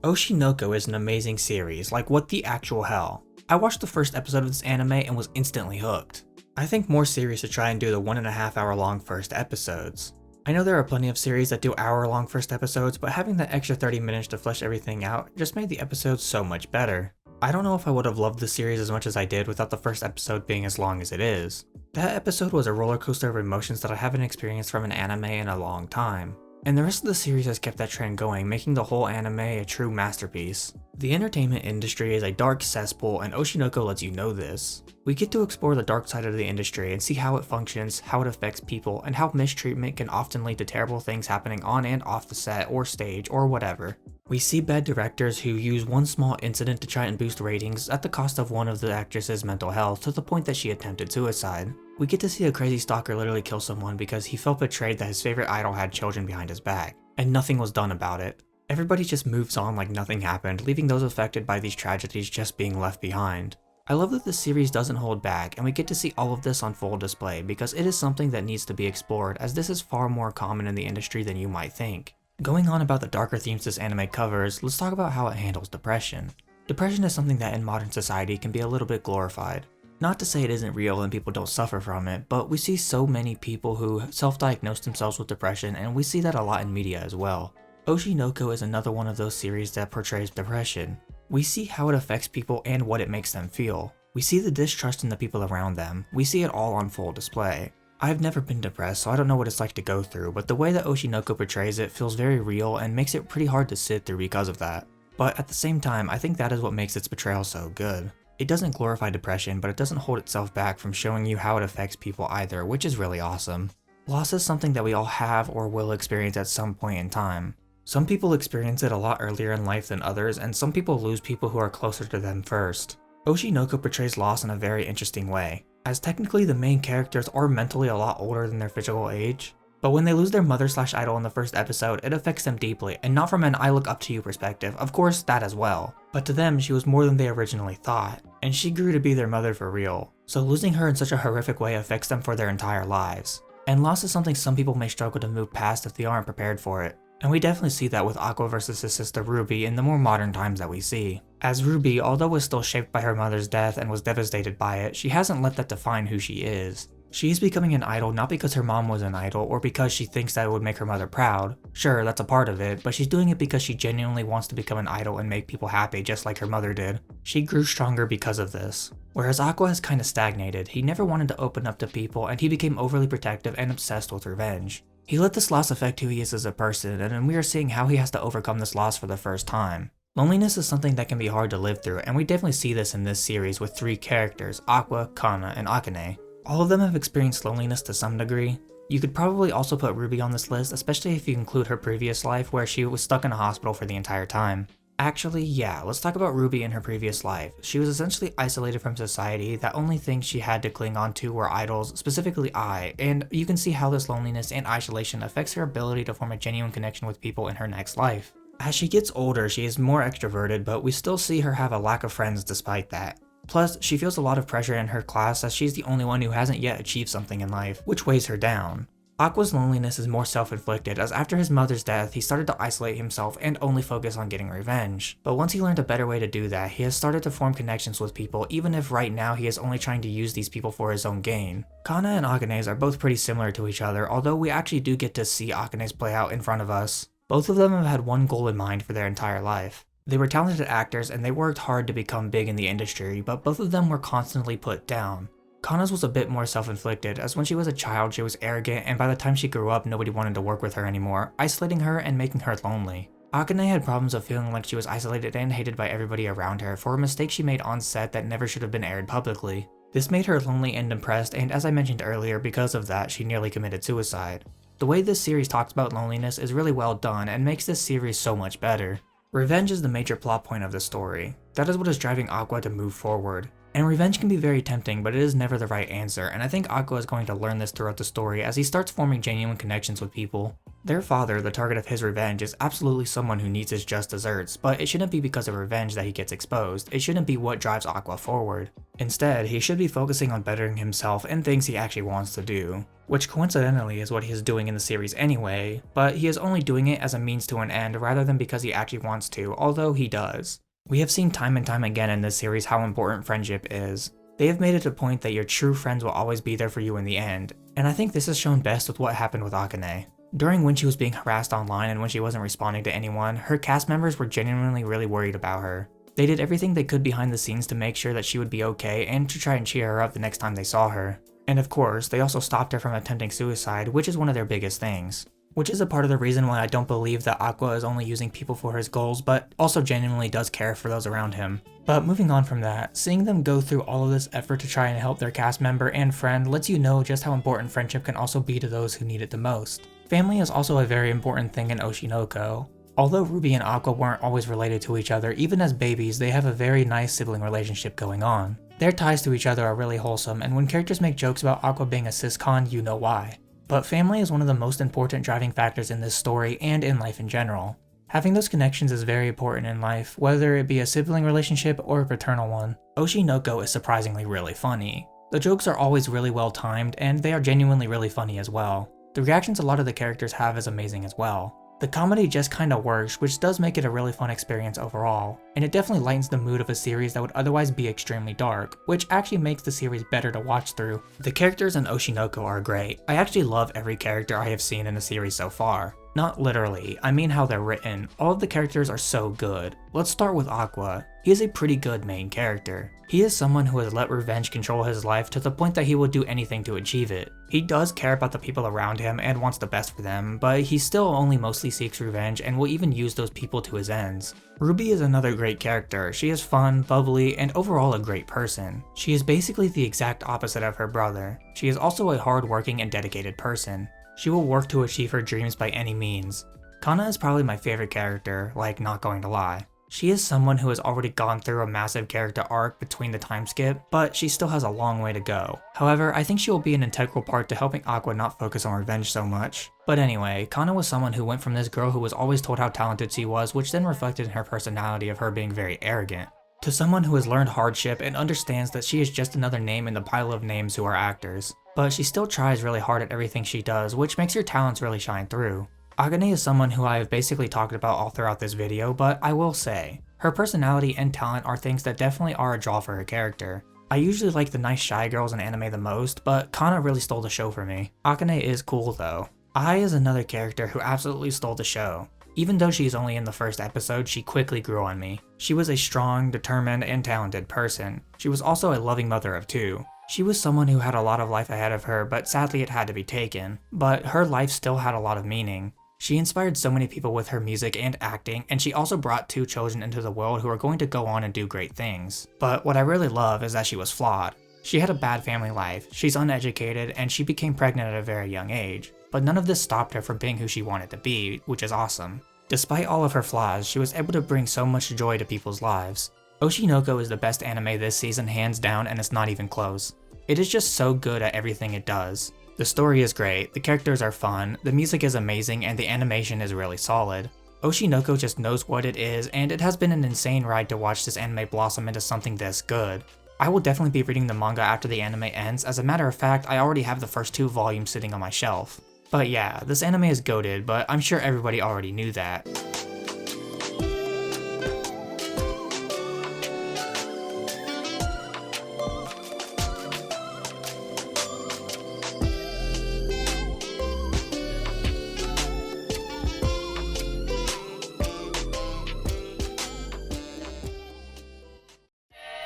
Oshi No Ko is an amazing series, like what the actual hell. I watched the first episode of this anime and was instantly hooked. I think more series should try and do the 1.5 hour long first episodes. I know there are plenty of series that do hour long first episodes, but having that extra 30 minutes to flesh everything out just made the episodes so much better. I don't know if I would have loved the series as much as I did without the first episode being as long as it is. That episode was a roller coaster of emotions that I haven't experienced from an anime in a long time. And the rest of the series has kept that trend going, making the whole anime a true masterpiece. The entertainment industry is a dark cesspool, and Oshi No Ko lets you know this. We get to explore the dark side of the industry and see how it functions, how it affects people, and how mistreatment can often lead to terrible things happening on and off the set or stage or whatever. We see bad directors who use one small incident to try and boost ratings at the cost of one of the actress's mental health to the point that she attempted suicide. We get to see a crazy stalker literally kill someone because he felt betrayed that his favorite idol had children behind his back, and nothing was done about it. Everybody just moves on like nothing happened, leaving those affected by these tragedies just being left behind. I love that the series doesn't hold back, and we get to see all of this on full display because it is something that needs to be explored, as this is far more common in the industry than you might think. Going on about the darker themes this anime covers, let's talk about how it handles depression. Depression is something that in modern society can be a little bit glorified. Not to say it isn't real and people don't suffer from it, but we see so many people who self-diagnose themselves with depression, and we see that a lot in media as well. Oshi No Ko is another one of those series that portrays depression. We see how it affects people and what it makes them feel. We see the distrust in the people around them. We see it all on full display. I've never been depressed, so I don't know what it's like to go through, but the way that Oshi No Ko portrays it feels very real and makes it pretty hard to sit through because of that. But at the same time, I think that is what makes its portrayal so good. It doesn't glorify depression, but it doesn't hold itself back from showing you how it affects people either, which is really awesome. Loss is something that we all have or will experience at some point in time. Some people experience it a lot earlier in life than others, and some people lose people who are closer to them first. Oshi No Ko portrays loss in a very interesting way, as technically the main characters are mentally a lot older than their physical age. But when they lose their mother/idol in the first episode, it affects them deeply, and not from an I look up to you perspective, of course that as well. But to them, she was more than they originally thought, and she grew to be their mother for real. So losing her in such a horrific way affects them for their entire lives. And loss is something some people may struggle to move past if they aren't prepared for it. And we definitely see that with Aqua versus his sister Ruby in the more modern times that we see. As Ruby, although was still shaped by her mother's death and was devastated by it, she hasn't let that define who she is. She is becoming an idol not because her mom was an idol or because she thinks that it would make her mother proud. Sure, that's a part of it, but she's doing it because she genuinely wants to become an idol and make people happy just like her mother did. She grew stronger because of this. Whereas Aqua has kinda stagnated, he never wanted to open up to people and he became overly protective and obsessed with revenge. He let this loss affect who he is as a person, and then we are seeing how he has to overcome this loss for the first time. Loneliness is something that can be hard to live through, and we definitely see this in this series with 3 characters, Aqua, Kana, and Akane. All of them have experienced loneliness to some degree. You could probably also put Ruby on this list, especially if you include her previous life where she was stuck in a hospital for the entire time. Actually, yeah, let's talk about Ruby in her previous life. She was essentially isolated from society. The only things she had to cling on to were idols, specifically Ai, and you can see how this loneliness and isolation affects her ability to form a genuine connection with people in her next life. As she gets older, she is more extroverted, but we still see her have a lack of friends despite that. Plus, she feels a lot of pressure in her class as she's the only one who hasn't yet achieved something in life, which weighs her down. Aqua's loneliness is more self-inflicted, as after his mother's death, he started to isolate himself and only focus on getting revenge. But once he learned a better way to do that, he has started to form connections with people, even if right now he is only trying to use these people for his own gain. Kana and Akane's are both pretty similar to each other, although we actually do get to see Akane's play out in front of us. Both of them have had one goal in mind for their entire life. They were talented actors and they worked hard to become big in the industry, but both of them were constantly put down. Kana's was a bit more self-inflicted, as when she was a child she was arrogant and by the time she grew up nobody wanted to work with her anymore, isolating her and making her lonely. Akane had problems of feeling like she was isolated and hated by everybody around her for a mistake she made on set that never should have been aired publicly. This made her lonely and depressed, and as I mentioned earlier, because of that she nearly committed suicide. The way this series talks about loneliness is really well done and makes this series so much better. Revenge is the major plot point of the story. That is what is driving Aqua to move forward. And revenge can be very tempting, but it is never the right answer, and I think Aqua is going to learn this throughout the story as he starts forming genuine connections with people. Their father, the target of his revenge, is absolutely someone who needs his just desserts, but it shouldn't be because of revenge that he gets exposed. It shouldn't be what drives Aqua forward. Instead, he should be focusing on bettering himself and things he actually wants to do, which coincidentally is what he is doing in the series anyway, but he is only doing it as a means to an end rather than because he actually wants to, although he does. We have seen time and time again in this series how important friendship is. They have made it a point that your true friends will always be there for you in the end, and I think this is shown best with what happened with Akane. During when she was being harassed online and when she wasn't responding to anyone, her cast members were genuinely really worried about her. They did everything they could behind the scenes to make sure that she would be okay and to try and cheer her up the next time they saw her. And of course, they also stopped her from attempting suicide, which is one of their biggest things. Which is a part of the reason why I don't believe that Aqua is only using people for his goals, but also genuinely does care for those around him. But moving on from that, seeing them go through all of this effort to try and help their cast member and friend lets you know just how important friendship can also be to those who need it the most. Family is also a very important thing in Oshi No Ko. Although Ruby and Aqua weren't always related to each other, even as babies, they have a very nice sibling relationship going on. Their ties to each other are really wholesome, and when characters make jokes about Aqua being a cis-con, you know why. But family is one of the most important driving factors in this story and in life in general. Having those connections is very important in life, whether it be a sibling relationship or a paternal one. Oshi No Ko is surprisingly really funny. The jokes are always really well timed, and they are genuinely really funny as well. The reactions a lot of the characters have is amazing as well. The comedy just kinda works, which does make it a really fun experience overall, and it definitely lightens the mood of a series that would otherwise be extremely dark, which actually makes the series better to watch through. The characters in Oshi No Ko are great. I actually love every character I have seen in the series so far. Not literally, I mean how they're written. All of the characters are so good. Let's start with Aqua. He is a pretty good main character. He is someone who has let revenge control his life to the point that he will do anything to achieve it. He does care about the people around him and wants the best for them, but he still only mostly seeks revenge and will even use those people to his ends. Ruby is another great character. She is fun, bubbly, and overall a great person. She is basically the exact opposite of her brother. She is also a hard-working and dedicated person. She will work to achieve her dreams by any means. Kana is probably my favorite character, like not going to lie. She is someone who has already gone through a massive character arc between the time skip, but she still has a long way to go. However, I think she will be an integral part to helping Aqua not focus on revenge so much. But anyway, Kana was someone who went from this girl who was always told how talented she was, which then reflected in her personality of her being very arrogant, to someone who has learned hardship and understands that she is just another name in the pile of names who are actors. But she still tries really hard at everything she does, which makes her talents really shine through. Akane is someone who I have basically talked about all throughout this video, but I will say, her personality and talent are things that definitely are a draw for her character. I usually like the nice shy girls in anime the most, but Kana really stole the show for me. Akane is cool though. Ai is another character who absolutely stole the show. Even though she's only in the first episode, she quickly grew on me. She was a strong, determined, and talented person. She was also a loving mother of two. She was someone who had a lot of life ahead of her, but sadly it had to be taken. But her life still had a lot of meaning. She inspired so many people with her music and acting, and she also brought two children into the world who are going to go on and do great things. But what I really love is that she was flawed. She had a bad family life, she's uneducated, and she became pregnant at a very young age. But none of this stopped her from being who she wanted to be, which is awesome. Despite all of her flaws, she was able to bring so much joy to people's lives. Oshi No Ko is the best anime this season hands down, and it's not even close. It is just so good at everything it does. The story is great, the characters are fun, the music is amazing, and the animation is really solid. Oshi No Ko just knows what it is, and it has been an insane ride to watch this anime blossom into something this good. I will definitely be reading the manga after the anime ends. As a matter of fact, I already have the first 2 volumes sitting on my shelf. But yeah, this anime is goated, but I'm sure everybody already knew that.